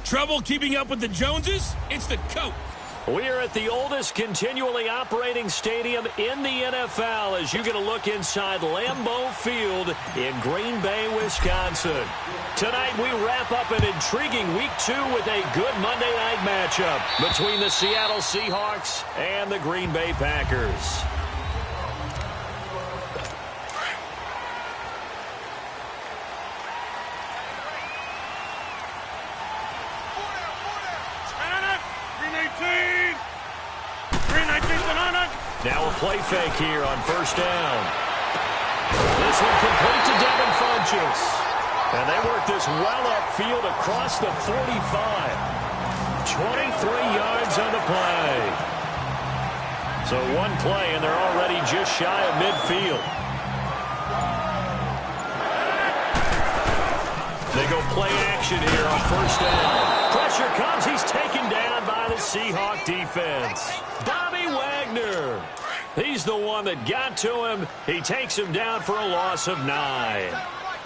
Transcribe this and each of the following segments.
Trouble keeping up with the Joneses? It's the coat. We're at the oldest continually operating stadium in the NFL as you get a look inside Lambeau Field in Green Bay, Wisconsin. Tonight we wrap up an intriguing Week 2 with a good Monday night matchup between the Seattle Seahawks and the Green Bay Packers. Now a play fake here on first down. This one complete to Devin Funchess. And they work this well upfield across the 45. 23 yards on the play. So one play, and they're already just shy of midfield. They go play action here on first down. Pressure comes. He's taken down by the Seahawk defense. Bobby Wagner. He's the one that got to him. He takes him down for a loss of 9.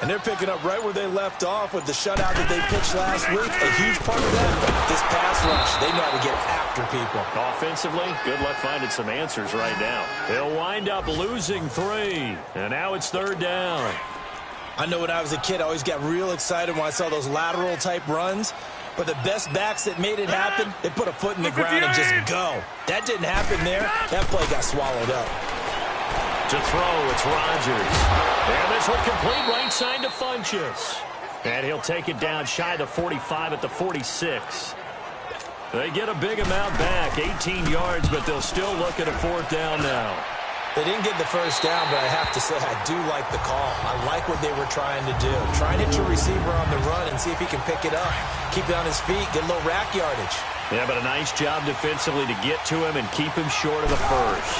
And they're picking up right where they left off with the shutout that they pitched last week. A huge part of that, this pass rush. They know how to get after people. Offensively, good luck finding some answers right now. He'll wind up losing 3. And now it's third down. I know when I was a kid, I always got real excited when I saw those lateral-type runs. But the best backs that made it happen, they put a foot in the ground and just go. That didn't happen there. That play got swallowed up. To throw, it's Rodgers. And this one complete right side to Funchess. And he'll take it down shy the 45 at the 46. They get a big amount back, 18 yards, but they'll still look at a fourth down now. They didn't get the first down, but I have to say I do like the call. I like what they were trying to do. Try and hit your receiver on the run and see if he can pick it up. Keep it on his feet, get a little rack yardage. Yeah, but a nice job defensively to get to him and keep him short of the first.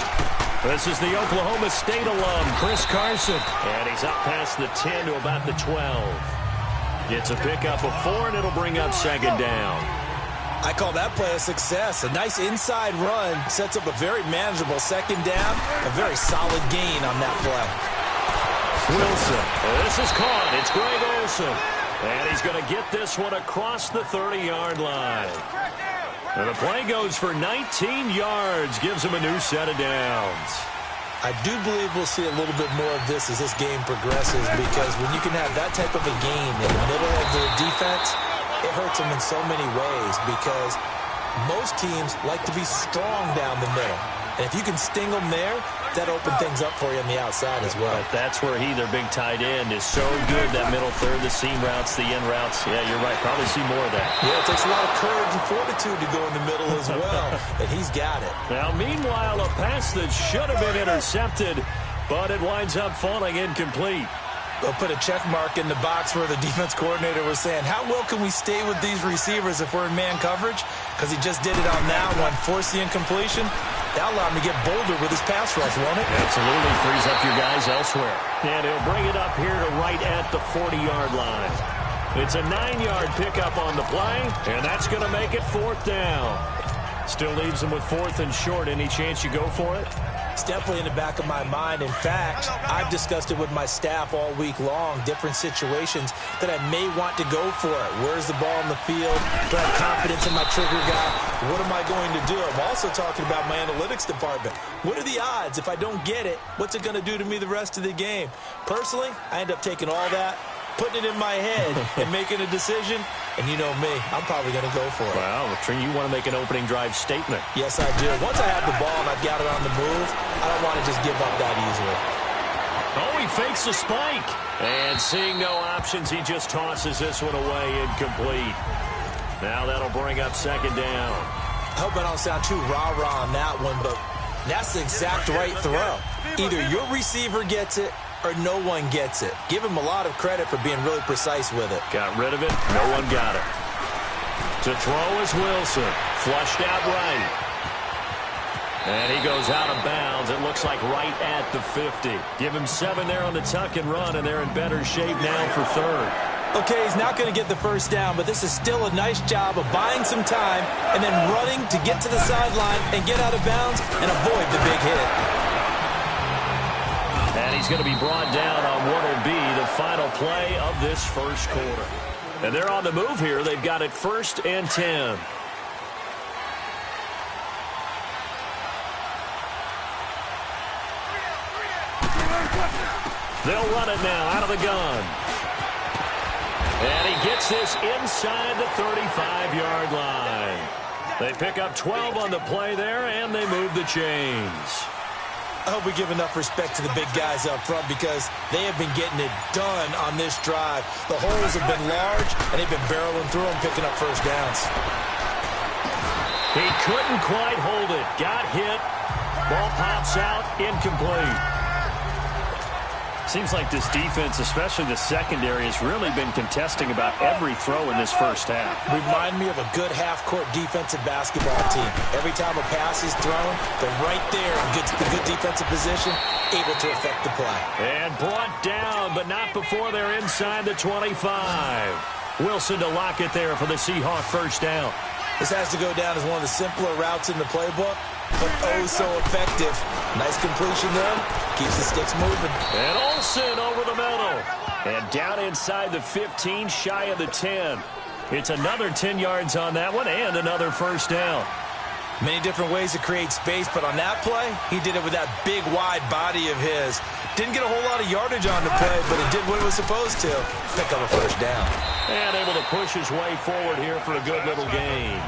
This is the Oklahoma State alum, Chris Carson. And he's up past the 10 to about the 12. Gets a pickup of 4, and it'll bring up second down. I call that play a success. A nice inside run sets up a very manageable second down. A very solid gain on that play. Wilson. This is caught. It's Greg Olsen. And he's going to get this one across the 30-yard line. And the play goes for 19 yards. Gives him a new set of downs. I do believe we'll see a little bit more of this as this game progresses, because when you can have that type of a gain in the middle of the defense, it hurts them in so many ways, because most teams like to be strong down the middle. And if you can sting them there, that opens things up for you on the outside as well. But that's where their big tight end, is so good, that middle third, the seam routes, the in routes. Yeah, you're right. Probably see more of that. Yeah, it takes a lot of courage and fortitude to go in the middle as well. And he's got it. Now, meanwhile, a pass that should have been intercepted, but it winds up falling incomplete. They'll put a check mark in the box where the defense coordinator was saying, how well can we stay with these receivers if we're in man coverage? Because he just did it on that one, forced the incompletion. That'll allow him to get bolder with his pass rush, won't it? Absolutely, frees up your guys elsewhere. And he'll bring it up here to right at the 40-yard line. It's a 9-yard pickup on the play, and that's going to make it fourth down. Still leaves him with fourth and short. Any chance you go for it? It's definitely in the back of my mind. In fact, I've discussed it with my staff all week long, different situations that I may want to go for it. Where's the ball in the field? Do I have confidence in my trigger guy? What am I going to do? I'm also talking about my analytics department. What are the odds? If I don't get it, what's it going to do to me the rest of the game? Personally, I end up taking all that, putting it in my head, and making a decision. And you know me, I'm probably going to go for it. Wow, Trey, you want to make an opening drive statement. Yes, I do. Once I have the ball and I've got it on the move, I don't want to just give up that easily. Oh, he fakes a spike. And seeing no options, he just tosses this one away, incomplete. Now that'll bring up second down. I hope I don't sound too rah-rah on that one, but that's the exact right throw. Either your receiver gets it or no one gets it. Give him a lot of credit for being really precise with it. Got rid of it. No one got it. To throw is Wilson. Flushed out right. And he goes out of bounds. It looks like right at the 50. Give him 7 there on the tuck and run, and they're in better shape now for third. Okay, he's not going to get the first down, but this is still a nice job of buying some time and then running to get to the sideline and get out of bounds and avoid the big hit. And he's going to be brought down on what will be the final play of this first quarter. And they're on the move here. They've got it 1st and 10. They'll run it now out of the gun. And he gets this inside the 35-yard line. They pick up 12 on the play there, and they move the chains. I hope we give enough respect to the big guys up front because they have been getting it done on this drive. The holes have been large, and they've been barreling through them, picking up first downs. He couldn't quite hold it. Got hit. Ball pops out. Incomplete. Seems like this defense, especially the secondary, has really been contesting about every throw in this first half. Remind me of a good half-court defensive basketball team. Every time a pass is thrown, they're right there in the good defensive position, able to affect the play. And brought down, but not before they're inside the 25. Wilson to lock it there for the Seahawk first down. This has to go down as one of the simpler routes in the playbook, but oh so effective. Nice completion there. Keeps the sticks moving. And Olsen over the middle. And down inside the 15, shy of the 10. It's another 10 yards on that one and another first down. Many different ways to create space, but on that play, he did it with that big, wide body of his. Didn't get a whole lot of yardage on the play, but it did what it was supposed to. Pick up a first down. And able to push his way forward here for a good little gain.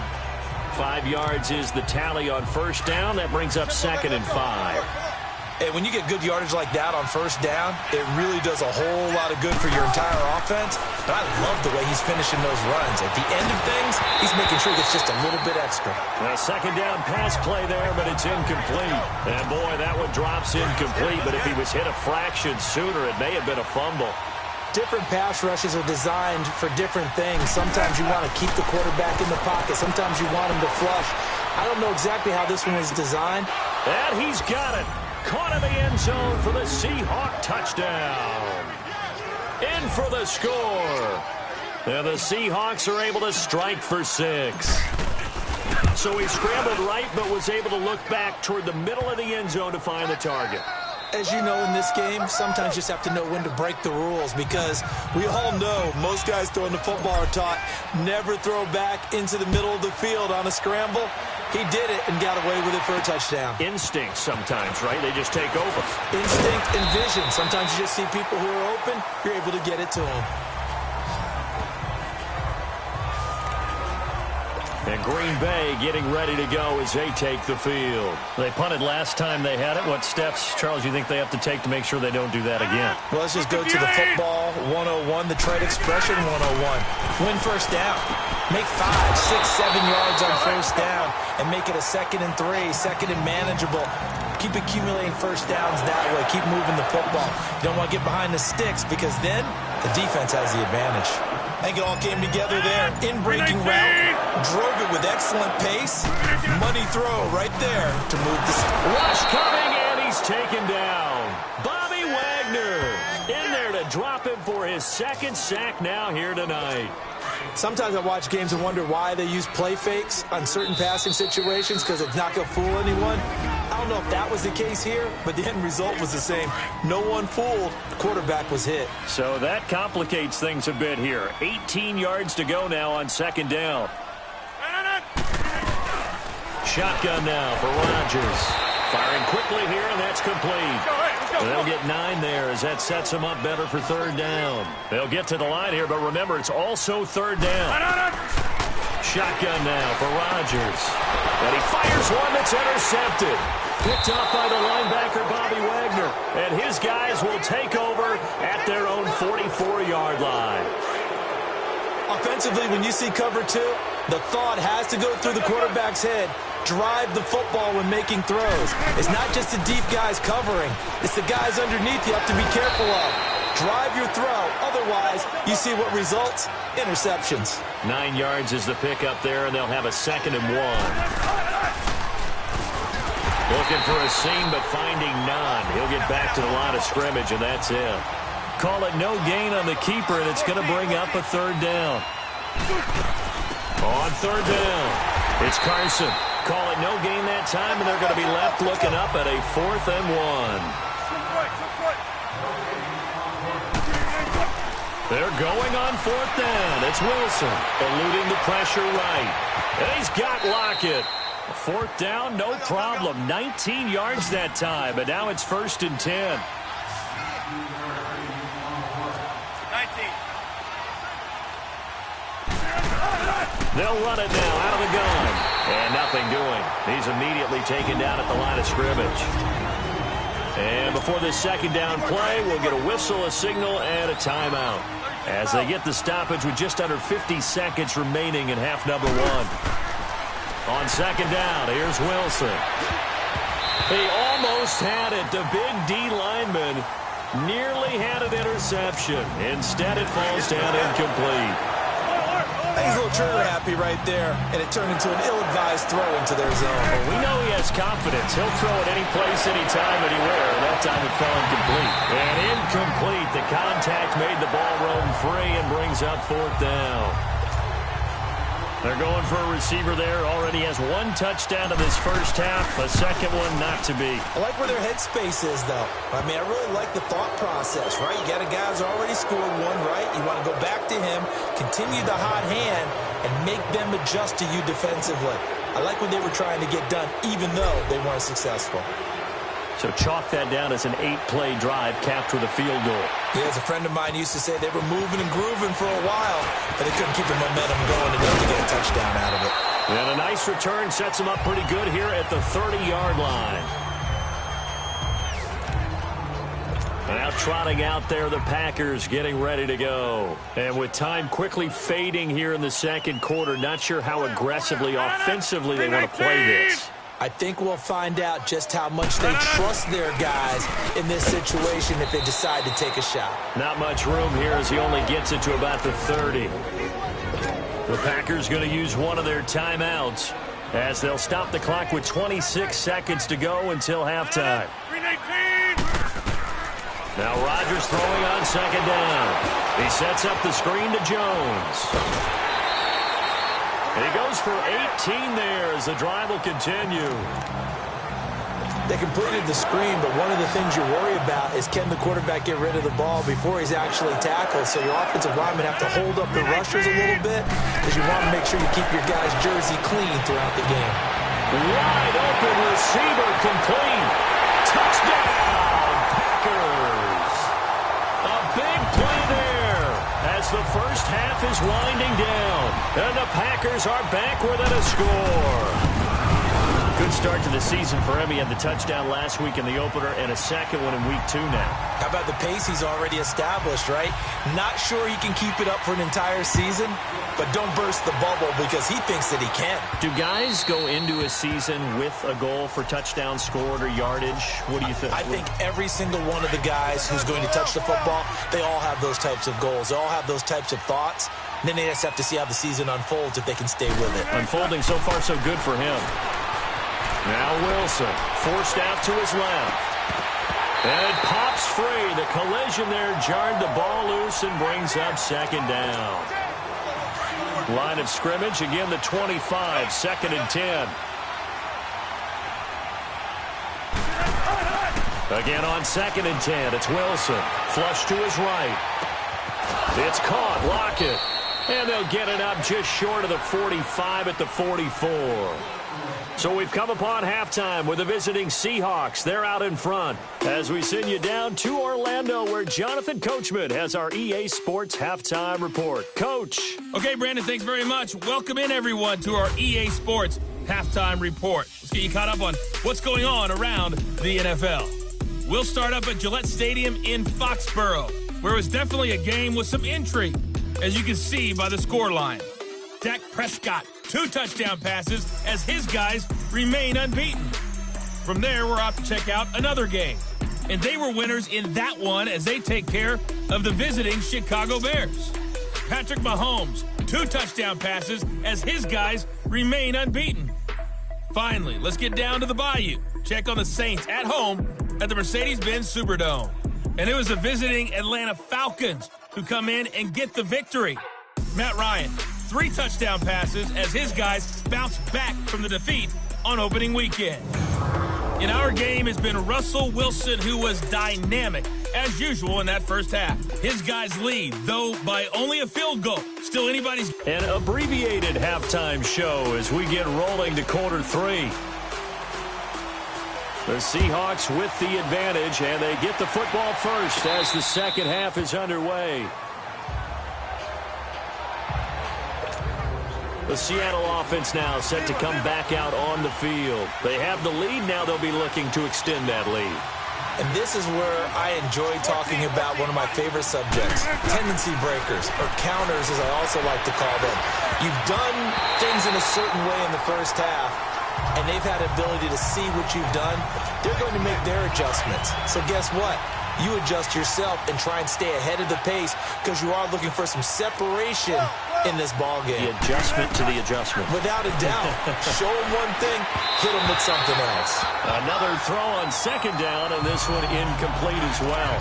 5 yards is the tally on first down. That brings up 2nd and 5. And when you get good yardage like that on first down, it really does a whole lot of good for your entire offense. But I love the way he's finishing those runs. At the end of things, he's making sure he gets just a little bit extra. A 2nd down pass play there, but it's incomplete. And boy, that one drops incomplete. But if he was hit a fraction sooner, it may have been a fumble. Different pass rushes are designed for different things. Sometimes you want to keep the quarterback in the pocket. Sometimes you want him to flush. I don't know exactly how this one was designed. And he's got it. Caught in the end zone for the Seahawk touchdown. In for the score. And the Seahawks are able to strike for 6. So he scrambled right, but was able to look back toward the middle of the end zone to find the target. As you know, in this game, sometimes you just have to know when to break the rules because we all know most guys throwing the football are taught never throw back into the middle of the field on a scramble. He did it and got away with it for a touchdown. Instinct sometimes, right? They just take over. Instinct and vision. Sometimes you just see people who are open, you're able to get it to them. And Green Bay getting ready to go as they take the field. They punted last time they had it. What steps, Charles, you think they have to take to make sure they don't do that again? Well, let's just go to the football 101, the trade expression 101. Win first down. Make 5, 6, 7 yards on first down and make it a 2nd and 3, 2nd and manageable. Keep accumulating first downs that way. Keep moving the football. You don't want to get behind the sticks because then the defense has the advantage. I think it all came together there. In-breaking route. Drove it with excellent pace. Money throw right there to move the... Rush coming, and he's taken down. Bobby Wagner in there to drop him for his 2nd sack now here tonight. Sometimes I watch games and wonder why they use play fakes on certain passing situations because it's not going to fool anyone. I don't know if that was the case here, but the end result was the same. No one fooled. The quarterback was hit. So that complicates things a bit here. 18 yards to go now on 2nd down. Shotgun now for Rodgers. Firing quickly here, and that's complete. They'll get 9 there as that sets them up better for 3rd down. They'll get to the line here, but remember, it's also 3rd down. Shotgun now for Rodgers. And he fires one that's intercepted. Picked up by the linebacker, Bobby Wagner. And his guys will take over at their own 44-yard line. Offensively, when you see cover 2, the thought has to go through the quarterback's head. Drive the football when making throws. It's not just the deep guys covering. It's the guys underneath you have to be careful of. Drive your throw. Otherwise, you see what results? Interceptions. 9 yards is the pickup there, and they'll have a 2nd and 1. Looking for a seam, but finding none. He'll get back to the line of scrimmage, and that's it. Call it no gain on the keeper, and it's going to bring up a 3rd down. On 3rd down, it's Carson. Call it no gain that time, and they're going to be left looking up at a 4th and 1. They're going on 4th down. It's Wilson eluding the pressure right. And he's got Lockett. 4th down, no problem. 19 yards that time, but now it's 1st and 10. 19. They'll run it now out of the gun. And nothing doing. He's immediately taken down at the line of scrimmage. And before this 2nd down play, we'll get a whistle, a signal, and a timeout, as they get the stoppage with just under 50 seconds remaining in half number 1. On 2nd down, here's Wilson. He almost had it. The big D lineman nearly had an interception. Instead, it falls down incomplete. He's a little trigger happy right there, and it turned into an ill-advised throw into their zone. Well, we know he has confidence. He'll throw it any place, anytime, anywhere. That time it fell incomplete. And incomplete. The contact made the ball roam free and brings up 4th down. They're going for a receiver there. Already has 1 touchdown in this first half. A second one not to be. I like where their headspace is, though. I mean, I really like the thought process, right? You got a guy who's already scored 1, right? You want to go back to him, continue the hot hand, and make them adjust to you defensively. I like what they were trying to get done, even though they weren't successful. So chalk that down as an 8-play drive capped with a field goal. Yeah, as a friend of mine used to say, they were moving and grooving for a while, but they couldn't keep the momentum going enough to get a touchdown out of it. And a nice return sets them up pretty good here at the 30-yard line. Now trotting out there, the Packers getting ready to go. And with time quickly fading here in the second quarter, not sure how aggressively, offensively they want to play this. I think we'll find out just how much they trust their guys in this situation if they decide to take a shot. Not much room here as he only gets it to about the 30. The Packers going to use one of their timeouts as they'll stop the clock with 26 seconds to go until halftime. Now Rodgers throwing on 2nd down. He sets up the screen to Jones. And he goes for 18 there as the drive will continue. They completed the screen, but one of the things you worry about is can the quarterback get rid of the ball before he's actually tackled. So your offensive linemen have to hold up the rushers a little bit because you want to make sure you keep your guy's jersey clean throughout the game. Wide open receiver complete. Touchdown, Packers. A big play there as the first half is winding down. And the Packers are back within a score. Good start to the season for him. He had the touchdown last week in the opener and a second one in week 2 now. How about the pace he's already established, right? Not sure he can keep it up for an entire season, but don't burst the bubble because he thinks that he can. Do guys go into a season with a goal for touchdown scored or yardage? What do you think? I think every single one of the guys who's going to touch the football, they all have those types of goals. They all have those types of thoughts. And then they just have to see how the season unfolds if they can stay with it. Unfolding so far so good for him. Now Wilson, forced out to his left. And it pops free. The collision there jarred the ball loose and brings up 2nd down. Line of scrimmage, again the 25, 2nd and 10. Again on 2nd and 10, it's Wilson. Flush to his right. It's caught, Lockett. And they'll get it up just short of the 45 at the 44. So we've come upon halftime with the visiting Seahawks. They're out in front as we send you down to Orlando where Jonathan Coachman has our EA Sports Halftime Report. Coach. Okay, Brandon, thanks very much. Welcome in, everyone, to our EA Sports Halftime Report. Let's get you caught up on what's going on around the NFL. We'll start up at Gillette Stadium in Foxborough, where it was definitely a game with some intrigue, as you can see by the scoreline. Dak Prescott, 2 touchdown passes as his guys remain unbeaten. From there, we're off to check out another game. And they were winners in that one as they take care of the visiting Chicago Bears. Patrick Mahomes, 2 touchdown passes as his guys remain unbeaten. Finally, let's get down to the Bayou. Check on the Saints at home at the Mercedes-Benz Superdome. And it was the visiting Atlanta Falcons who come in and get the victory. Matt Ryan, 3 touchdown passes as his guys bounce back from the defeat on opening weekend. In our game has been Russell Wilson, who was dynamic as usual in that first half. His guys lead, though by only a field goal. Still anybody's... An abbreviated halftime show as we get rolling to quarter 3. The Seahawks with the advantage, and they get the football first as the second half is underway. The Seattle offense now set to come back out on the field. They have the lead. Now they'll be looking to extend that lead. And this is where I enjoy talking about one of my favorite subjects, tendency breakers, or counters as I also like to call them. You've done things in a certain way in the first half, and they've had the ability to see what you've done. They're going to make their adjustments. So guess what? You adjust yourself and try and stay ahead of the pace because you are looking for some separation in this ball game. The adjustment to the adjustment. Without a doubt. Show them one thing, hit them with something else. Another throw on second down, and this one incomplete as well.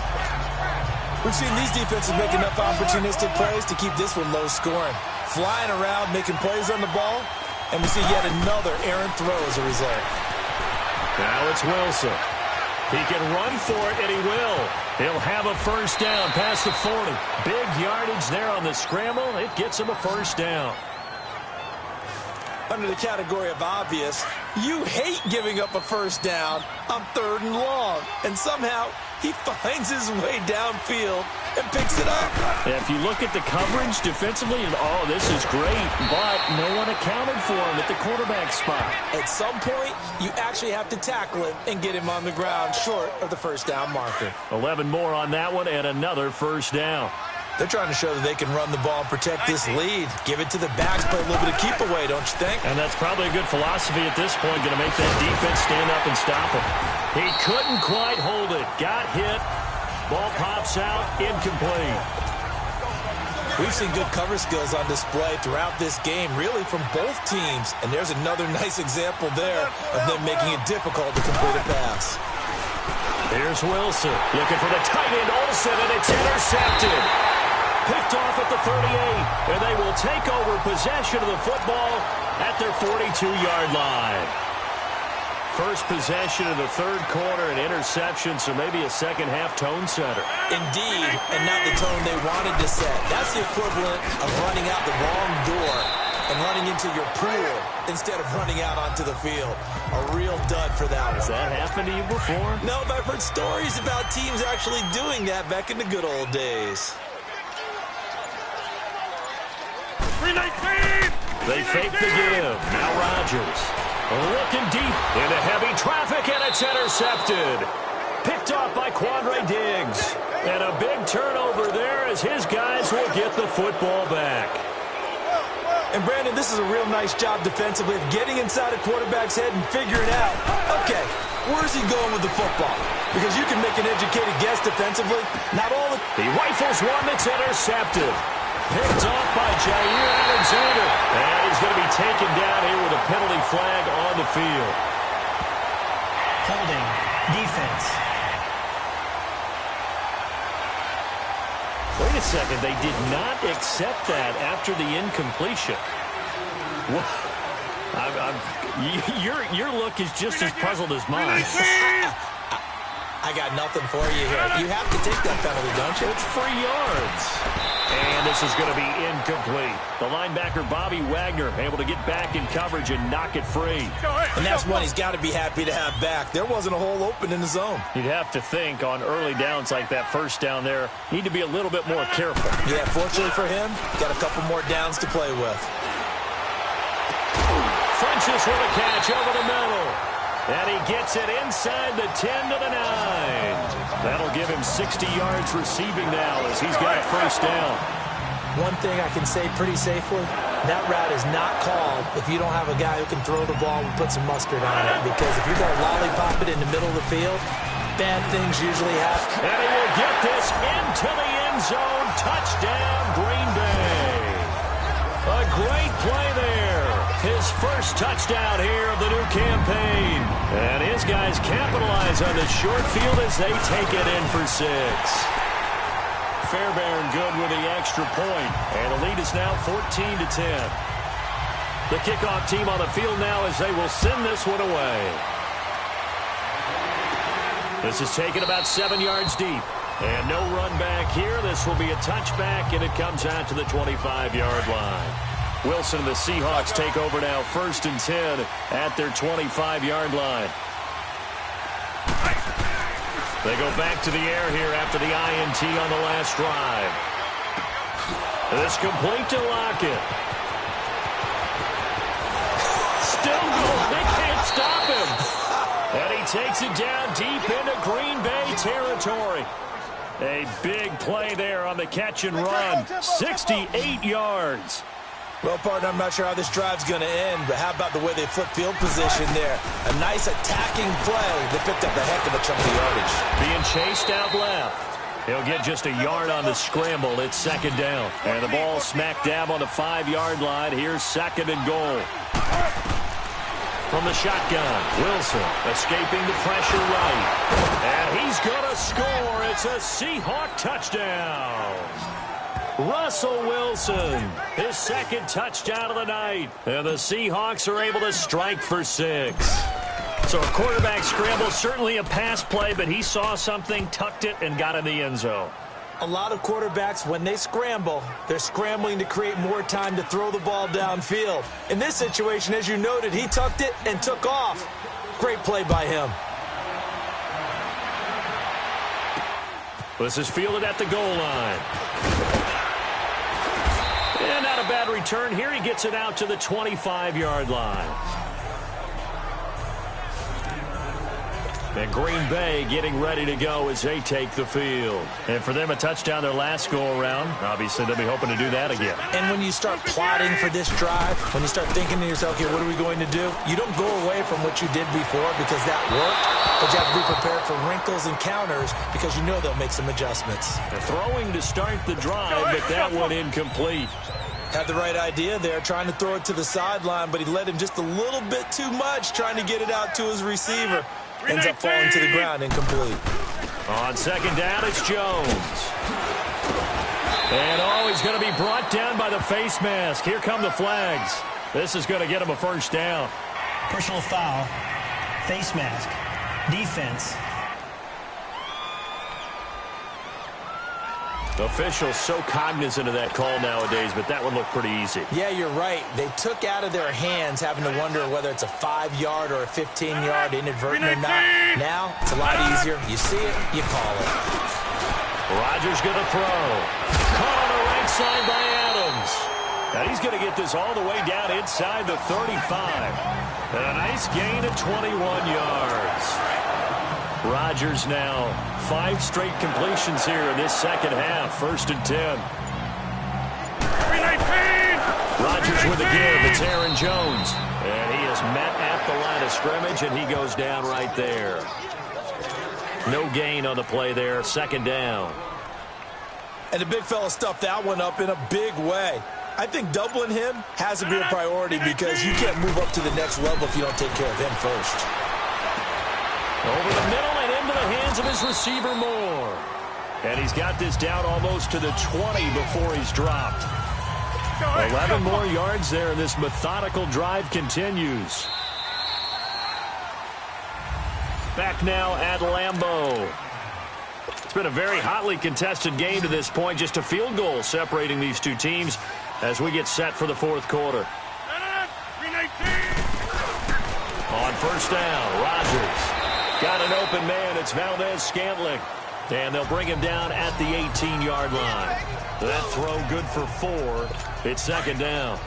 We've seen these defenses make enough opportunistic plays to keep this one low scoring. Flying around, making plays on the ball, and we see yet another errant throw as a result. Now it's Wilson. He can run for it, and he will. He'll have a first down past the 40. Big yardage there on the scramble. It gets him a first down. Under the category of obvious, you hate giving up a first down on 3rd and long. And somehow, he finds his way downfield and picks it up. If you look at the coverage defensively, oh, this is great, but no one accounted for him at the quarterback spot. At some point, you actually have to tackle him and get him on the ground short of the first down marker. 11 more on that one and another first down. They're trying to show that they can run the ball and protect this lead. Give it to the backs, play a little bit of keep away, don't you think? And that's probably a good philosophy at this point, going to make that defense stand up and stop him. He couldn't quite hold it. Got hit. Ball pops out, incomplete. We've seen good cover skills on display throughout this game, really from both teams. And there's another nice example there of them making it difficult to complete a pass. Here's Wilson looking for the tight end Olsen, and it's intercepted. Picked off at the 38, and they will take over possession of the football at their 42-yard line. First possession of the third quarter, an interception, so maybe a second-half tone setter. Indeed, and not the tone they wanted to set. That's the equivalent of running out the wrong door and running into your pool instead of running out onto the field. A real dud for that one. Has that happened to you before? No, but I've heard stories about teams actually doing that back in the good old days. They fake the give. Now Rodgers. Looking deep into heavy traffic, and it's intercepted. Picked off by Quandre Diggs. And a big turnover there as his guys will get the football back. And Brandon, this is a real nice job defensively of getting inside a quarterback's head and figuring out, okay, where's he going with the football? Because you can make an educated guess defensively. Not all the... He rifles one that's intercepted. Picked off by Jair Alexander. And he's going to be taken down here with a penalty flag on the field. Holding. Defense. Wait a second. They did not accept that after the incompletion. Your look is just as puzzled as mine. I got nothing for you here. You have to take that penalty, don't you? It's 3 yards. And this is going to be incomplete. The linebacker, Bobby Wagner, able to get back in coverage and knock it free. And that's one he's got to be happy to have back. There wasn't a hole open in the zone. You'd have to think on early downs like that first down there, need to be a little bit more careful. Yeah, fortunately for him, got a couple more downs to play with. Funches with a catch over the middle. And he gets it inside the 10 to the 9. That'll give him 60 yards receiving now as he's got a first down. One thing I can say pretty safely, that route is not called if you don't have a guy who can throw the ball and put some mustard on it. Because if you're going to lollipop it in the middle of the field, bad things usually happen. And he will get this into the end zone. Touchdown, Green Bay. A great play there. His first touchdown here of the new campaign. And his guys capitalize on the short field as they take it in for 6. Fairbairn good with the extra point. And the lead is now 14-10. The kickoff team on the field now as they will send this one away. This is taken about 7 yards deep. And no run back here. This will be a touchback, and it comes out to the 25-yard line. Wilson and the Seahawks take over now, 1st and 10 at their 25-yard line. They go back to the air here after the INT on the last drive. This complete to Lockett. Still going. They can't stop him. And he takes it down deep into Green Bay territory. A big play there on the catch and run. 68 yards. Well, partner, I'm not sure how this drive's going to end, but how about the way they flip field position there? A nice attacking play. They picked up a heck of a chunk of yardage. Being chased out left. He'll get just a yard on the scramble. It's 2nd down. And the ball smack dab on the 5-yard line. Here's 2nd and goal. From the shotgun, Wilson escaping the pressure right. And he's going to score. It's a Seahawk touchdown. Russell Wilson, his 2nd touchdown of the night. And the Seahawks are able to strike for 6. So a quarterback scramble, certainly a pass play, but he saw something, tucked it, and got in the end zone. A lot of quarterbacks, when they scramble, they're scrambling to create more time to throw the ball downfield. In this situation, as you noted, he tucked it and took off. Great play by him. This is fielded at the goal line. And not a bad return here. He gets it out to the 25-yard line. And Green Bay getting ready to go as they take the field. And for them, a touchdown their last go-around. Obviously, they'll be hoping to do that again. And when you start plotting for this drive, when you start thinking to yourself, okay, what are we going to do? You don't go away from what you did before because that worked, but you have to be prepared for wrinkles and counters because you know they'll make some adjustments. They're throwing to start the drive, but that one incomplete. Had the right idea there, trying to throw it to the sideline, but he led him just a little bit too much, trying to get it out to his receiver. Ends up falling to the ground, incomplete. On 2nd down, it's Jones. And he's going to be brought down by the face mask. Here come the flags. This is going to get him a 1st down. Personal foul, face mask, defense. Officials so cognizant of that call nowadays, but that one looked pretty easy. Yeah, you're right. They took out of their hands having to wonder whether it's a 5-yard or a 15-yard inadvertent or not. Now, it's a lot easier. You see it, you call it. Rodgers going to throw. Caught on the right side by Adams. Now he's going to get this all the way down inside the 35. And a nice gain of 21 yards. Rodgers now 5 straight completions here in this 2nd half. 1st and 10. Rodgers with a give. It's Aaron Jones. And he is met at the line of scrimmage, and he goes down right there. No gain on the play there. 2nd down. And the big fella stuffed that one up in a big way. I think doubling him has to be a priority because you can't move up to the next level if you don't take care of him first. Over the middle and into the hands of his receiver Moore. And he's got this down almost to the 20 before he's dropped. 11 more yards there, and this methodical drive continues. Back now at Lambeau. It's been a very hotly contested game to this point. Just a field goal separating these two teams as we get set for the 4th quarter. On 1st down, Rodgers. Got an open man. It's Valdez-Scantling. And they'll bring him down at the 18-yard line. That throw good for 4. It's 2nd down.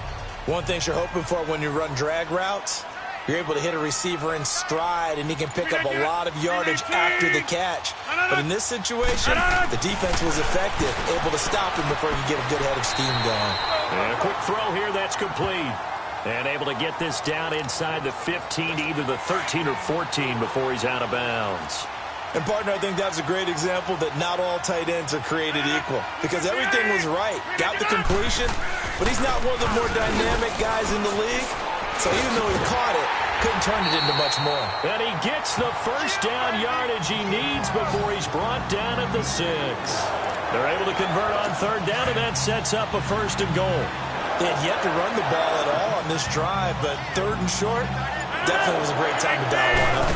One thing you're hoping for when you run drag routes, you're able to hit a receiver in stride, and he can pick up a lot of yardage after the catch. But in this situation, the defense was effective, able to stop him before he could get a good head of steam going. And a quick throw here that's complete. And able to get this down inside the 15 to either the 13 or 14 before he's out of bounds. And, partner, I think that's a great example that not all tight ends are created equal. Because everything was right. Got the completion, but he's not one of the more dynamic guys in the league. So even though he caught it, couldn't turn it into much more. And he gets the 1st down yardage he needs before he's brought down at the 6. They're able to convert on 3rd down, and that sets up a 1st and goal. They had yet to run the ball at all on this drive, but 3rd and short, definitely was a great time to dial one up.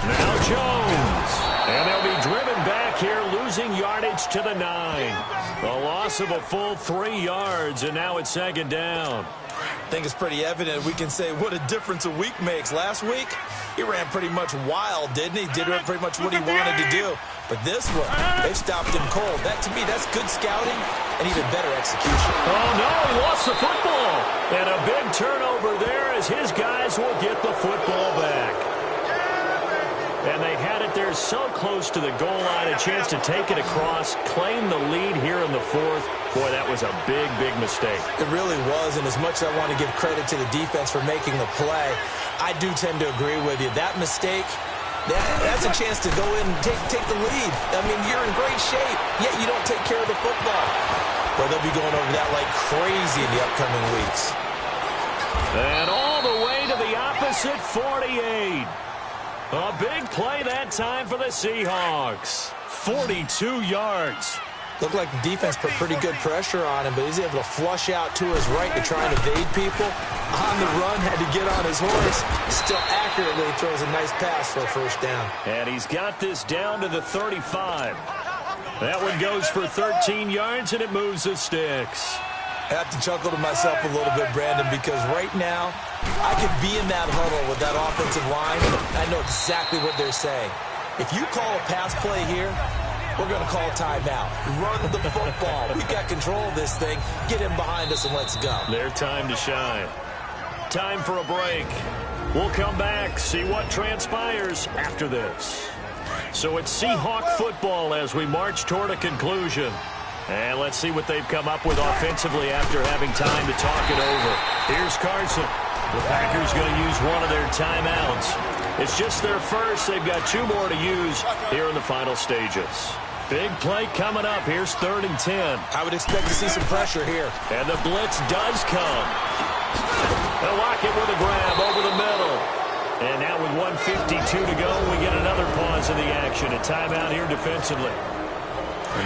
Now Jones. And they'll be driven back here, losing yardage to the 9. A loss of a full 3 yards, and now it's second down. I think it's pretty evident we can say what a difference a week makes. Last week, he ran pretty much wild, didn't he? Did pretty much what he wanted to do. But this one, they stopped him cold. That, to me, that's good scouting and even better execution. Oh, no, he lost the football. And a big turnover there as his guys will get the football back. And they had it there so close to the goal line, a chance to take it across, claim the lead here in the 4th. Boy, that was a big, big mistake. It really was, and as much as I want to give credit to the defense for making the play, I do tend to agree with you. That mistake, that's a chance to go in and take the lead. I mean, you're in great shape, yet you don't take care of the football. Well, they'll be going over that like crazy in the upcoming weeks. And all the way to the opposite 48. A big play that time for the Seahawks. 42 yards. Looked like the defense put pretty good pressure on him, but he's able to flush out to his right to try and evade people. On the run, had to get on his horse. Still accurately throws a nice pass for a first down. And he's got this down to the 35. That one goes for 13 yards, and it moves the sticks. I have to chuckle to myself a little bit, Brandon, because right now I could be in that huddle with that offensive line. I know exactly what they're saying. If you call a pass play here, we're going to call a timeout. Run the football. We got control of this thing. Get him behind us and let's go. Their time to shine. Time for a break. We'll come back, see what transpires after this. So it's Seahawk football as we march toward a conclusion. And let's see what they've come up with offensively after having time to talk it over. Here's Carson. The Packers going to use one of their timeouts. It's just their first. They've got 2 more to use here in the final stages. Big play coming up. Here's 3rd and 10. I would expect to see some pressure here. And the blitz does come. They'll lock it with a grab over the middle. And now with 1:52 to go, we get another pause in the action. A timeout here defensively.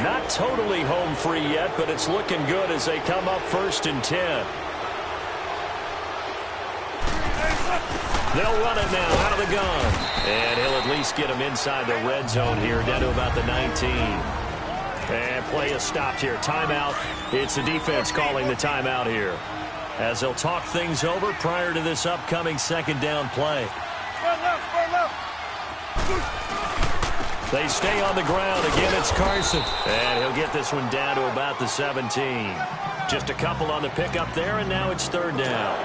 Not totally home free yet, but it's looking good as they come up 1st and 10. They'll run it now out of the gun. And he'll at least get him inside the red zone here, down to about the 19. And play is stopped here. Timeout. It's the defense calling the timeout here, as they'll talk things over prior to this upcoming 2nd down play. They stay on the ground. Again, it's Carson. And he'll get this one down to about the 17. Just a couple on the pickup there, and now it's 3rd down.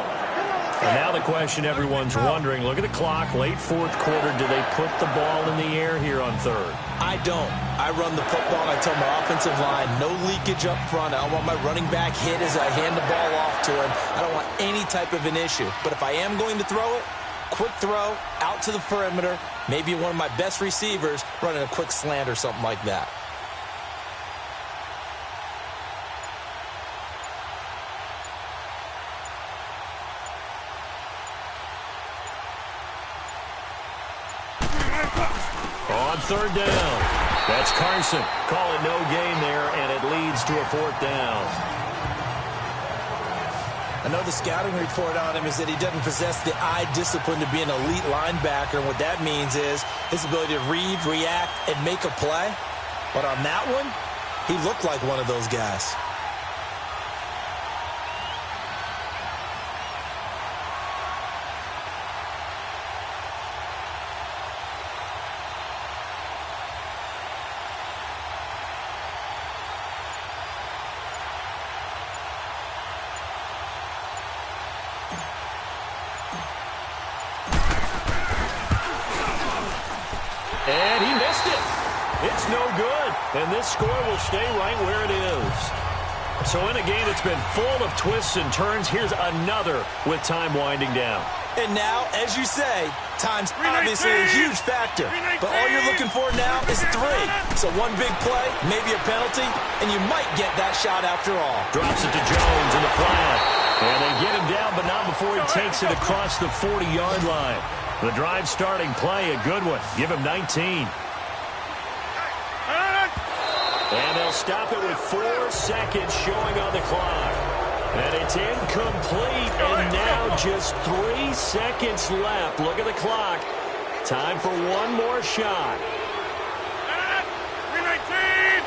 And now the question everyone's wondering, look at the clock, late 4th quarter, do they put the ball in the air here on 3rd? I don't. I run the football, and I tell my offensive line, no leakage up front. I don't want my running back hit as I hand the ball off to him. I don't want any type of an issue. But if I am going to throw it, quick throw, out to the perimeter, maybe one of my best receivers running a quick slant or something like that. On 3rd down, that's Carson. Call it no gain there, and it leads to a 4th down. I know the scouting report on him is that he doesn't possess the eye discipline to be an elite linebacker. And what that means is his ability to read, react, and make a play. But on that one, he looked like one of those guys. And he missed it. It's no good. And this score will stay right where it is. So in a game that's been full of twists and turns, here's another with time winding down. And now, as you say, time's obviously a huge factor. But all you're looking for now is 3. So one big play, maybe a penalty, and you might get that shot after all. Drops it to Jones in the flat. And they get him down, but not before he takes it across the 40-yard line. The drive starting play, a good one. Give him 19. And they'll stop it with 4 seconds showing on the clock. And it's incomplete, and now just 3 seconds left. Look at the clock. Time for one more shot. 319!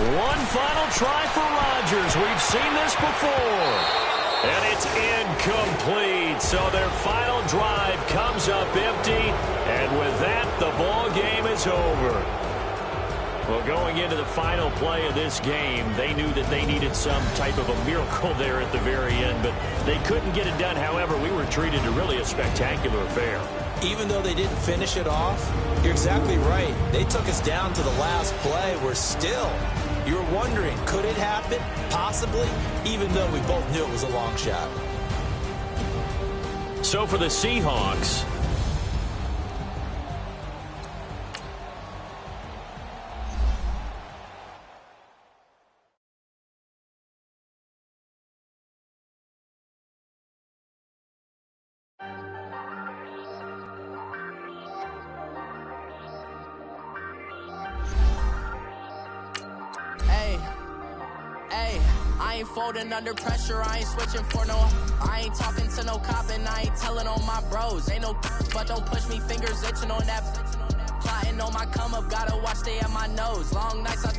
One final try for Rodgers. We've seen this before. And it's incomplete. So their final drive comes up empty. And with that, the ball game is over. Well, going into the final play of this game, they knew that they needed some type of a miracle there at the very end, but they couldn't get it done. However, we were treated to really a spectacular affair. Even though they didn't finish it off, you're exactly right. They took us down to the last play. We're still, you were wondering, could it happen? Possibly, even though we both knew it was a long shot. So for the Seahawks, I ain't folding under pressure, I ain't switching for no. I ain't talking to no cop and I ain't telling on my bros. Ain't no but don't push me, fingers itching on that. Plotting on my come up, gotta watch they at my nose. Long nights I